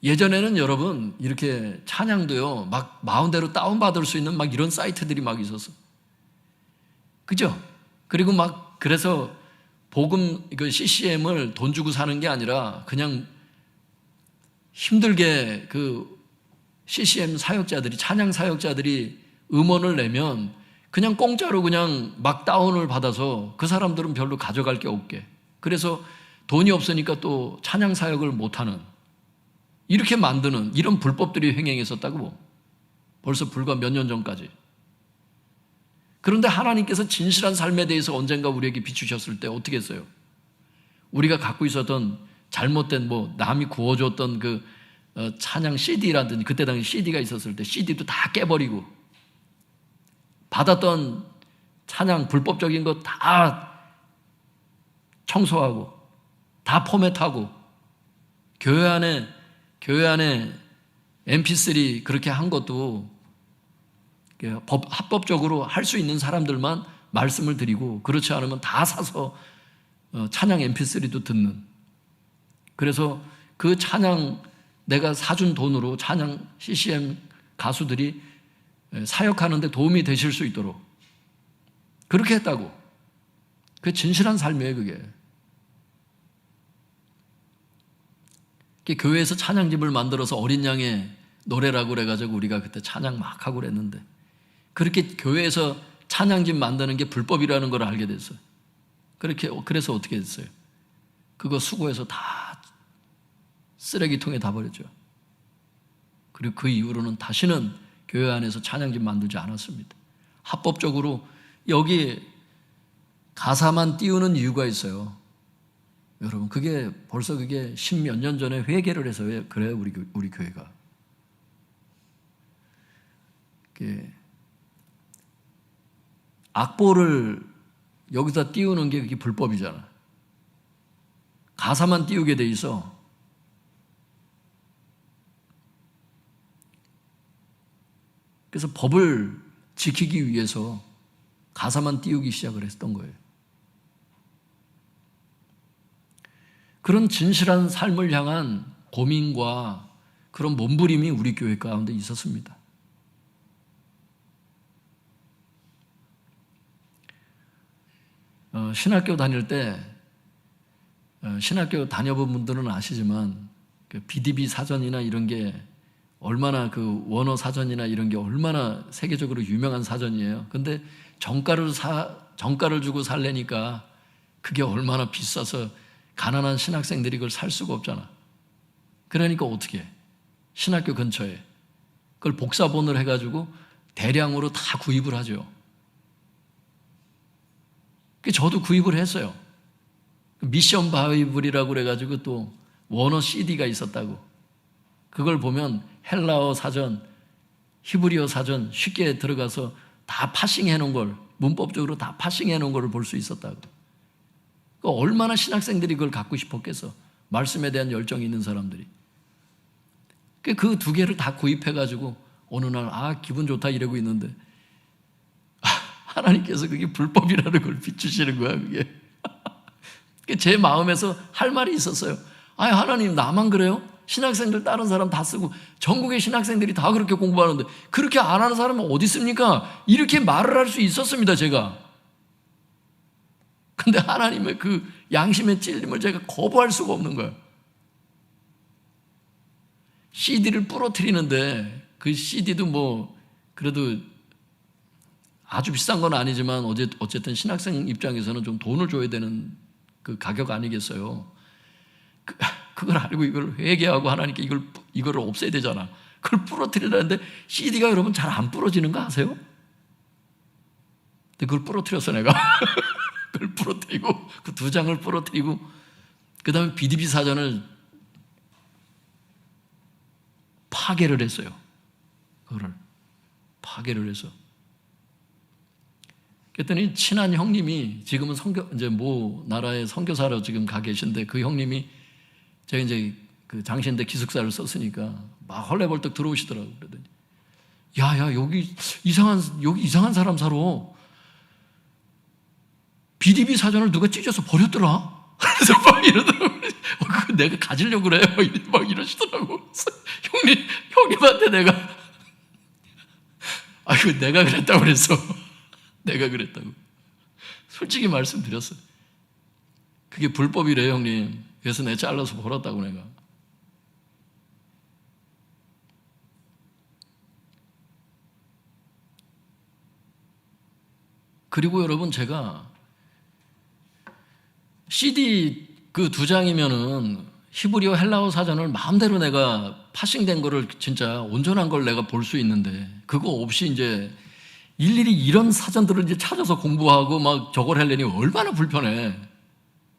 A: 예전에는 여러분 이렇게 찬양도요 막 마음대로 다운받을 수 있는 막 이런 사이트들이 막 있었어. 그죠? 그리고 막 그래서 복음 CCM을 돈 주고 사는 게 아니라 그냥 힘들게 그 CCM 사역자들이 찬양 사역자들이 음원을 내면 그냥 공짜로 그냥 막 다운을 받아서 그 사람들은 별로 가져갈 게 없게. 그래서 돈이 없으니까 또 찬양 사역을 못하는 이렇게 만드는 이런 불법들이 횡행했었다고. 벌써 불과 몇 년 전까지. 그런데 하나님께서 진실한 삶에 대해서 언젠가 우리에게 비추셨을 때 어떻게 했어요? 우리가 갖고 있었던 잘못된 남이 구워줬던 그 찬양 CD라든지 그때 당시 CD가 있었을 때 CD도 다 깨버리고 받았던 찬양 불법적인 거 다 청소하고 다 포맷하고 교회 안에 MP3 그렇게 한 것도 합법적으로 할 수 있는 사람들만 말씀을 드리고 그렇지 않으면 다 사서 찬양 MP3도 듣는. 그래서 그 찬양 내가 사준 돈으로 찬양 CCM 가수들이 사역하는데 도움이 되실 수 있도록 그렇게 했다고. 그게 진실한 삶이에요, 그게. 교회에서 찬양집을 만들어서 어린 양의 노래라고 그래가지고 우리가 그때 찬양 막 하고 그랬는데 그렇게 교회에서 찬양집 만드는 게 불법이라는 걸 알게 됐어요. 그래서 어떻게 됐어요? 그거 수거해서 다 쓰레기통에 다 버렸죠. 그리고 그 이후로는 다시는 교회 안에서 찬양집 만들지 않았습니다. 합법적으로 여기 가사만 띄우는 이유가 있어요. 여러분, 벌써 그게 10몇 년 전에 회개를 해서 그래요, 우리 교회가. 악보를 여기다 띄우는 게 그게 불법이잖아. 가사만 띄우게 돼 있어. 그래서 법을 지키기 위해서 가사만 띄우기 시작을 했던 거예요. 그런 진실한 삶을 향한 고민과 그런 몸부림이 우리 교회 가운데 있었습니다. 신학교 다닐 때 신학교 다녀본 분들은 아시지만 BDB 사전이나 이런 게 얼마나 그 원어 사전이나 이런 게 얼마나 세계적으로 유명한 사전이에요. 근데 정가를 주고 살래니까 그게 얼마나 비싸서 가난한 신학생들이 그걸 살 수가 없잖아. 그러니까 어떻게 해? 신학교 근처에 그걸 복사본을 해가지고 대량으로 다 구입을 하죠. 저도 구입을 했어요. 미션 바이블이라고 그래가지고 또 원어 CD가 있었다고. 그걸 보면 헬라어 사전, 히브리어 사전 쉽게 들어가서 다 파싱해 놓은 걸, 문법적으로 다 파싱해 놓은 걸 볼 수 있었다고. 얼마나 신학생들이 그걸 갖고 싶었겠어. 말씀에 대한 열정이 있는 사람들이. 그 두 개를 다 구입해가지고 어느 날 기분 좋다 이러고 있는데 하나님께서 그게 불법이라는 걸 비추시는 거야, 그게. 제 마음에서 할 말이 있었어요. 하나님, 나만 그래요? 신학생들 다른 사람 다 쓰고 전국의 신학생들이 다 그렇게 공부하는데 그렇게 안 하는 사람은 어디 있습니까? 이렇게 말을 할 수 있었습니다, 제가. 근데 하나님의 그 양심의 찔림을 제가 거부할 수가 없는 거예요. CD를 부러뜨리는데 그 CD도 그래도 아주 비싼 건 아니지만 어쨌든 신학생 입장에서는 좀 돈을 줘야 되는 그 가격 아니겠어요. 그걸 알고 이걸 회개하고 하나님께 이걸 없애야 되잖아. 그걸 부러뜨리라는데 CD가 여러분 잘 안 부러지는 거 아세요? 근데 그걸 부러뜨렸어 내가. 그걸 부러뜨리고 그 2장을 부러뜨리고 그 다음에 BDB 사전을 파괴를 했어요. 그거를 파괴를 해서. 그랬더니 친한 형님이 지금은 이제 모 나라의 선교사로 지금 가 계신데 그 형님이 제가 이제 그 장신대 기숙사를 썼으니까 막 헐레벌떡 들어오시더라고요. 그러더니 야, 여기 이상한 사람 살아. BDB 사전을 누가 찢어서 버렸더라. 그래서 막 이러더라고요. 그거 내가 가지려고 그래. 막 이러시더라고. 형님한테 내가 아이고 내가 그랬다고 그랬어. 내가 그랬다고. 솔직히 말씀드렸어요. 그게 불법이래요, 형님. 그래서 내가 잘라서 벌었다고 내가. 그리고 여러분 제가 CD 그 2장이면은 히브리어 헬라어 사전을 마음대로 내가 파싱된 거를 진짜 온전한 걸 내가 볼 수 있는데 그거 없이 이제 일일이 이런 사전들을 이제 찾아서 공부하고 막 저걸 하려니 얼마나 불편해.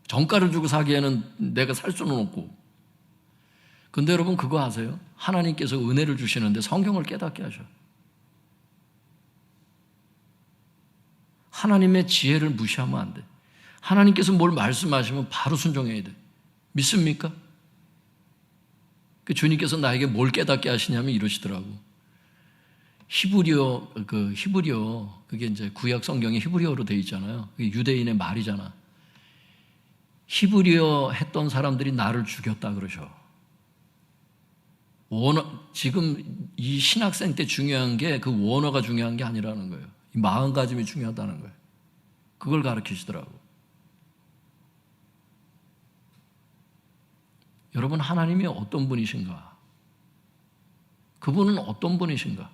A: 정가를 주고 사기에는 내가 살 수는 없고. 근데 여러분 그거 아세요? 하나님께서 은혜를 주시는데 성경을 깨닫게 하셔. 하나님의 지혜를 무시하면 안 돼. 하나님께서 뭘 말씀하시면 바로 순종해야 돼. 믿습니까? 그 주님께서 나에게 뭘 깨닫게 하시냐면 이러시더라고. 히브리어 그게 이제 구약 성경에 히브리어로 되어 있잖아요. 그게 유대인의 말이잖아. 히브리어 했던 사람들이 나를 죽였다 그러셔. 지금 이 신학생 때 중요한 게 그 원어가 중요한 게 아니라는 거예요. 이 마음가짐이 중요하다는 거예요. 그걸 가르치시더라고. 여러분 하나님이 어떤 분이신가? 그분은 어떤 분이신가?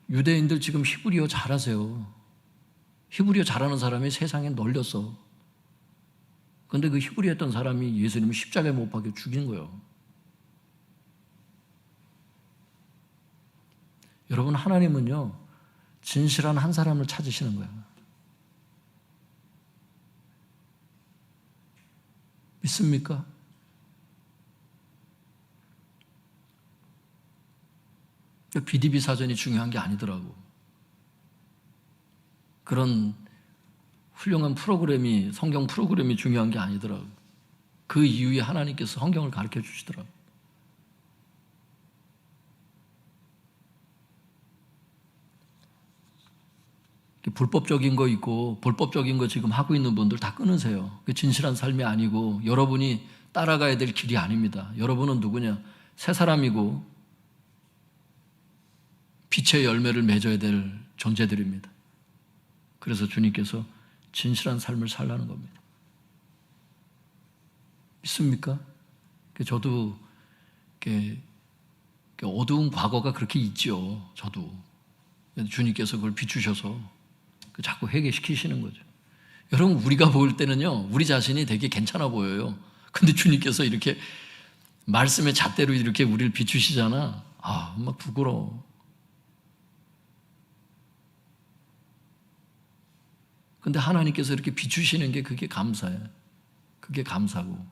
A: 유대인들 지금 히브리어 잘하세요. 히브리어 잘하는 사람이 세상에 널렸어. 그런데 그 히브리어 했던 사람이 예수님을 십자가에 못 박혀 죽인 거예요. 여러분 하나님은요 진실한 한 사람을 찾으시는 거예요. 믿습니까? BDB 사전이 중요한 게 아니더라고. 그런 훌륭한 프로그램이 성경 프로그램이 중요한 게 아니더라고. 그 이후에 하나님께서 성경을 가르쳐 주시더라고. 불법적인 거 있고 불법적인 거 지금 하고 있는 분들 다 끊으세요. 그 진실한 삶이 아니고 여러분이 따라가야 될 길이 아닙니다. 여러분은 누구냐? 새 사람이고 빛의 열매를 맺어야 될 존재들입니다. 그래서 주님께서 진실한 삶을 살라는 겁니다. 믿습니까? 저도 어두운 과거가 그렇게 있죠. 저도. 주님께서 그걸 비추셔서 자꾸 회개시키시는 거죠. 여러분 우리가 볼 때는요 우리 자신이 되게 괜찮아 보여요. 근데 주님께서 이렇게 말씀의 잣대로 이렇게 우리를 비추시잖아. 막 부끄러워. 근데 하나님께서 이렇게 비추시는 게 그게 감사해. 그게 감사고.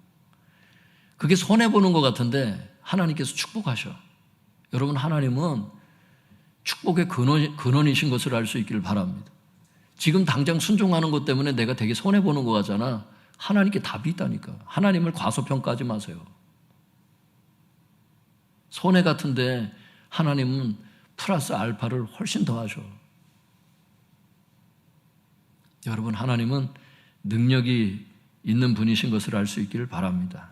A: 그게 손해보는 것 같은데 하나님께서 축복하셔. 여러분 하나님은 축복의 근원이신 것을 알 수 있기를 바랍니다. 지금 당장 순종하는 것 때문에 내가 되게 손해보는 것 같잖아. 하나님께 답이 있다니까. 하나님을 과소평가하지 마세요. 손해 같은데 하나님은 플러스 알파를 훨씬 더 하셔. 여러분 하나님은 능력이 있는 분이신 것을 알 수 있기를 바랍니다.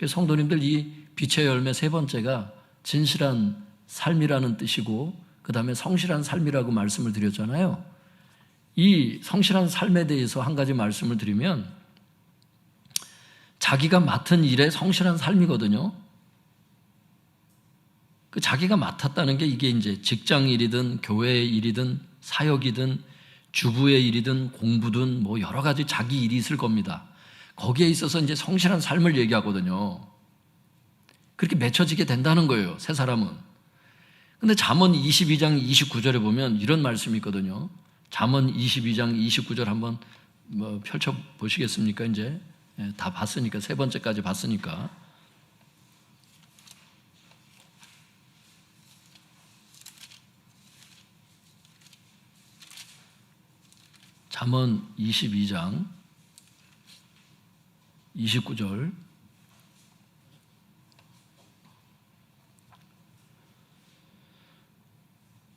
A: 성도님들 이 빛의 열매 세 번째가 진실한 삶이라는 뜻이고 그 다음에 성실한 삶이라고 말씀을 드렸잖아요. 이 성실한 삶에 대해서 한 가지 말씀을 드리면 자기가 맡은 일에 성실한 삶이거든요. 그 자기가 맡았다는 게 이게 이제 직장 일이든 교회 일이든 사역이든 주부의 일이든 공부든 뭐 여러 가지 자기 일이 있을 겁니다. 거기에 있어서 이제 성실한 삶을 얘기하거든요. 그렇게 맺혀지게 된다는 거예요, 세 사람은. 근데 잠언 22장 29절에 보면 이런 말씀이 있거든요. 잠언 22장 29절 한번 펼쳐 보시겠습니까? 이제 다 봤으니까, 세 번째까지 봤으니까. 잠언 22장 29절.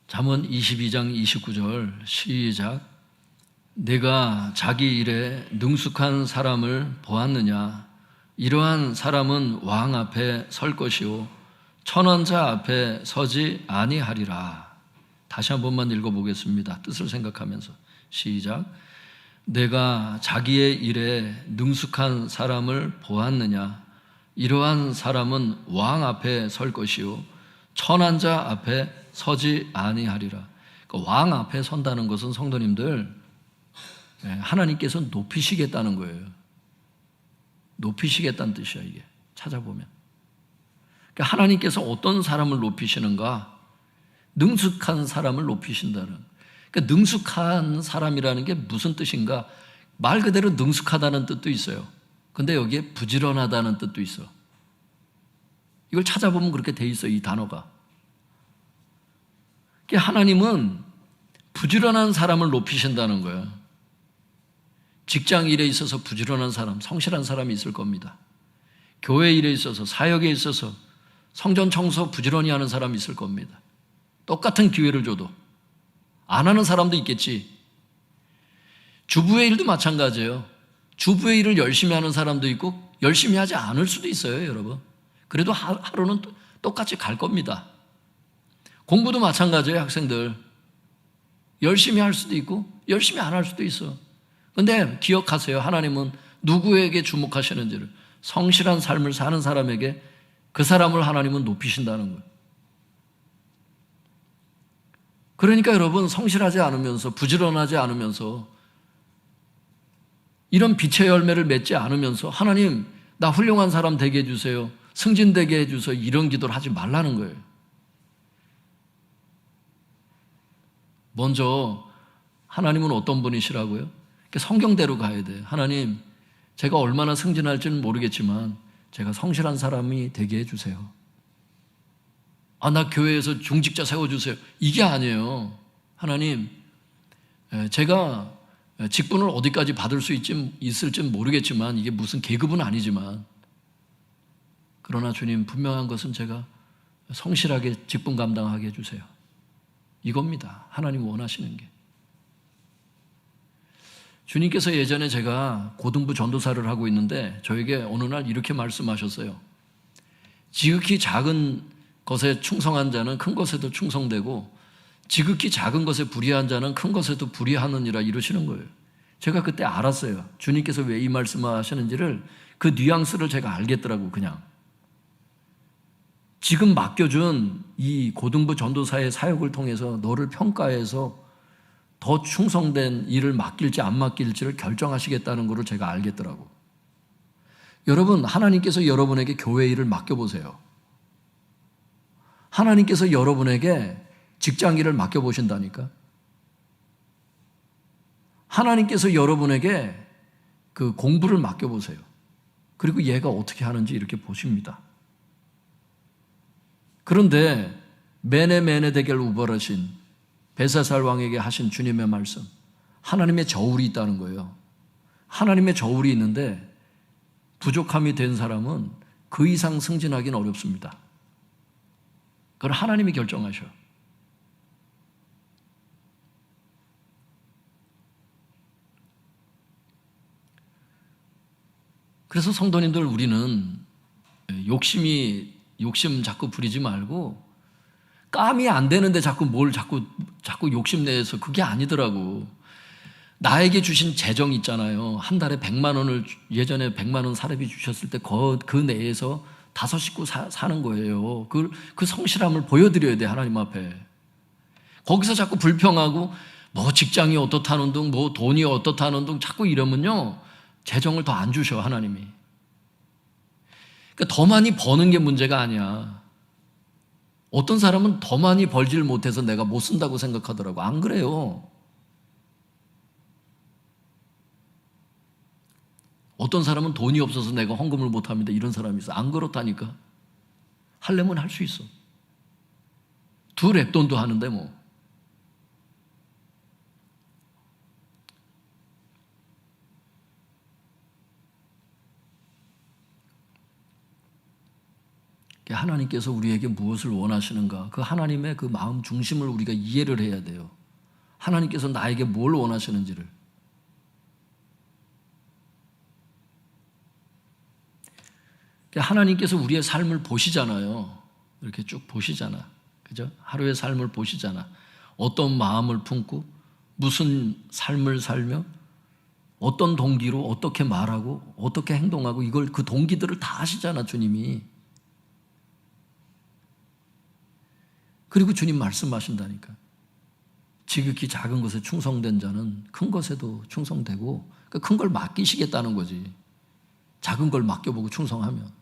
A: 잠언 22장 29절 시작. 내가 자기 일에 능숙한 사람을 보았느냐? 이러한 사람은 왕 앞에 설 것이요 천원자 앞에 서지 아니하리라. 다시 한 번만 읽어보겠습니다. 뜻을 생각하면서 시작. 내가 자기의 일에 능숙한 사람을 보았느냐? 이러한 사람은 왕 앞에 설 것이요 천한 자 앞에 서지 아니하리라. 그러니까 왕 앞에 선다는 것은 성도님들 하나님께서 높이시겠다는 거예요. 높이시겠다는 뜻이야, 이게. 찾아보면. 그러니까 하나님께서 어떤 사람을 높이시는가? 능숙한 사람을 높이신다는. 그러니까 능숙한 사람이라는 게 무슨 뜻인가? 말 그대로 능숙하다는 뜻도 있어요. 근데 여기에 부지런하다는 뜻도 있어. 이걸 찾아보면 그렇게 돼 있어, 이 단어가. 그러니까 하나님은 부지런한 사람을 높이신다는 거예요. 직장 일에 있어서 부지런한 사람, 성실한 사람이 있을 겁니다. 교회 일에 있어서, 사역에 있어서 성전 청소 부지런히 하는 사람이 있을 겁니다. 똑같은 기회를 줘도. 안 하는 사람도 있겠지. 주부의 일도 마찬가지예요. 주부의 일을 열심히 하는 사람도 있고 열심히 하지 않을 수도 있어요, 여러분. 그래도 하루는 똑같이 갈 겁니다. 공부도 마찬가지예요, 학생들. 열심히 할 수도 있고 열심히 안 할 수도 있어. 근데 기억하세요. 하나님은 누구에게 주목하시는지를. 성실한 삶을 사는 사람에게 그 사람을 하나님은 높이신다는 거예요. 그러니까 여러분, 성실하지 않으면서, 부지런하지 않으면서, 이런 빛의 열매를 맺지 않으면서 하나님 나 훌륭한 사람 되게 해주세요, 승진되게 해주세요, 이런 기도를 하지 말라는 거예요. 먼저 하나님은 어떤 분이시라고요? 성경대로 가야 돼요. 하나님, 제가 얼마나 승진할지는 모르겠지만 제가 성실한 사람이 되게 해주세요. 나 교회에서 중직자 세워주세요, 이게 아니에요. 하나님, 제가 직분을 어디까지 받을 수 있을지는 모르겠지만, 이게 무슨 계급은 아니지만, 그러나 주님, 분명한 것은 제가 성실하게 직분 감당하게 해주세요. 이겁니다. 하나님 원하시는 게. 주님께서 예전에 제가 고등부 전도사를 하고 있는데 저에게 어느 날 이렇게 말씀하셨어요. 지극히 작은 것에 충성한 자는 큰 것에도 충성되고 지극히 작은 것에 불의한 자는 큰 것에도 불의하느니라, 이러시는 거예요. 제가 그때 알았어요. 주님께서 왜 이 말씀을 하시는지를, 그 뉘앙스를 제가 알겠더라고. 그냥 지금 맡겨준 이 고등부 전도사의 사역을 통해서 너를 평가해서 더 충성된 일을 맡길지 안 맡길지를 결정하시겠다는 것을 제가 알겠더라고. 여러분, 하나님께서 여러분에게 교회 일을 맡겨보세요. 하나님께서 여러분에게 직장 일을 맡겨보신다니까. 하나님께서 여러분에게 그 공부를 맡겨보세요. 그리고 얘가 어떻게 하는지 이렇게 보십니다. 그런데 메네 데겔 우버르신 벨사살 왕에게 하신 주님의 말씀, 하나님의 저울이 있다는 거예요. 하나님의 저울이 있는데 부족함이 된 사람은 그 이상 승진하기는 어렵습니다. 그걸 하나님이 결정하셔. 그래서 성도님들, 우리는 욕심 자꾸 부리지 말고, 깜이 안 되는데 자꾸 욕심내서, 그게 아니더라고. 나에게 주신 재정 있잖아요. 한 달에 100만 원을, 예전에 100만 원 사례비 주셨을 때 그 내에서 5 식구 사는 거예요. 그 성실함을 보여드려야 돼, 하나님 앞에. 거기서 자꾸 불평하고 뭐 직장이 어떻다는 둥, 뭐 돈이 어떻다는 둥 자꾸 이러면요, 재정을 더 안 주셔, 하나님이. 그러니까 더 많이 버는 게 문제가 아니야. 어떤 사람은 더 많이 벌지를 못해서 내가 못 쓴다고 생각하더라고. 안 그래요. 어떤 사람은 돈이 없어서 내가 헌금을 못합니다, 이런 사람이 있어. 안 그렇다니까. 하려면 할 수 있어. 두 랩돈도 하는데 뭐. 하나님께서 우리에게 무엇을 원하시는가, 그 하나님의 그 마음 중심을 우리가 이해를 해야 돼요. 하나님께서 나에게 뭘 원하시는지를. 하나님께서 우리의 삶을 보시잖아요. 이렇게 쭉 보시잖아. 그죠? 하루의 삶을 보시잖아. 어떤 마음을 품고 무슨 삶을 살며 어떤 동기로 어떻게 말하고 어떻게 행동하고, 이걸 그 동기들을 다 아시잖아, 주님이. 그리고 주님 말씀하신다니까. 지극히 작은 것에 충성된 자는 큰 것에도 충성되고, 큰 걸 맡기시겠다는 거지. 작은 걸 맡겨보고 충성하면.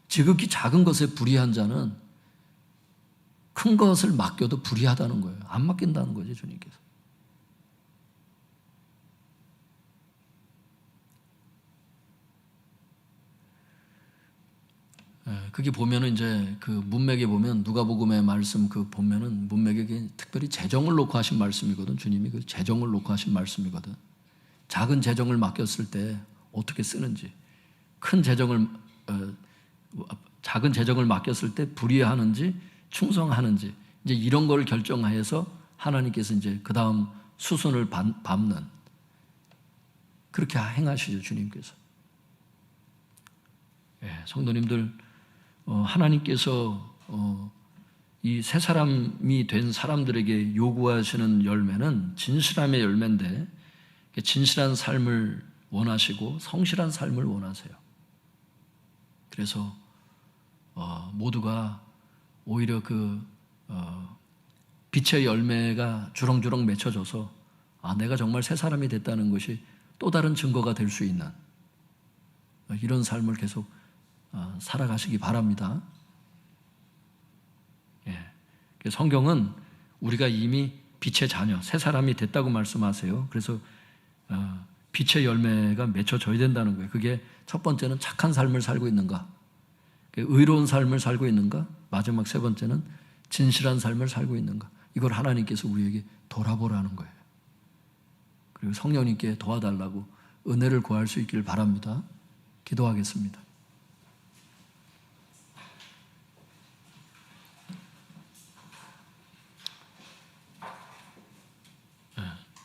A: 지극히 작은 것에 불의한 자는 큰 것을 맡겨도 불의하다는 거예요. 안 맡긴다는 거지, 주님께서. 그게 보면은 이제 그 문맥에 보면, 누가복음의 말씀 그 보면은 문맥에 특별히 재정을 놓고 하신 말씀이거든. 주님이 그 재정을 놓고 하신 말씀이거든. 작은 재정을 맡겼을 때 어떻게 쓰는지, 큰 재정을 작은 재정을 맡겼을 때 불의하는지 충성하는지, 이제 이런 걸 결정하여서 하나님께서 이제 그 다음 수순을 밟는, 그렇게 행하시죠, 주님께서. 성도님들, 하나님께서 이 새 사람이 된 사람들에게 요구하시는 열매는 진실함의 열매인데, 진실한 삶을 원하시고 성실한 삶을 원하세요. 그래서 모두가 오히려 그 빛의 열매가 주렁주렁 맺혀져서, 내가 정말 새 사람이 됐다는 것이 또 다른 증거가 될 수 있는 이런 삶을 계속 살아가시기 바랍니다. 성경은 우리가 이미 빛의 자녀, 새 사람이 됐다고 말씀하세요. 그래서 빛의 열매가 맺혀져야 된다는 거예요. 그게 첫 번째는 착한 삶을 살고 있는가, 의로운 삶을 살고 있는가, 마지막 세 번째는 진실한 삶을 살고 있는가. 이걸 하나님께서 우리에게 돌아보라는 거예요. 그리고 성령님께 도와달라고 은혜를 구할 수 있기를 바랍니다. 기도하겠습니다.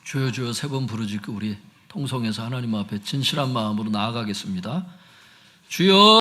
A: 주여 주여 세 번 부르짖고 우리 통성에서 하나님 앞에 진실한 마음으로 나아가겠습니다. 주여.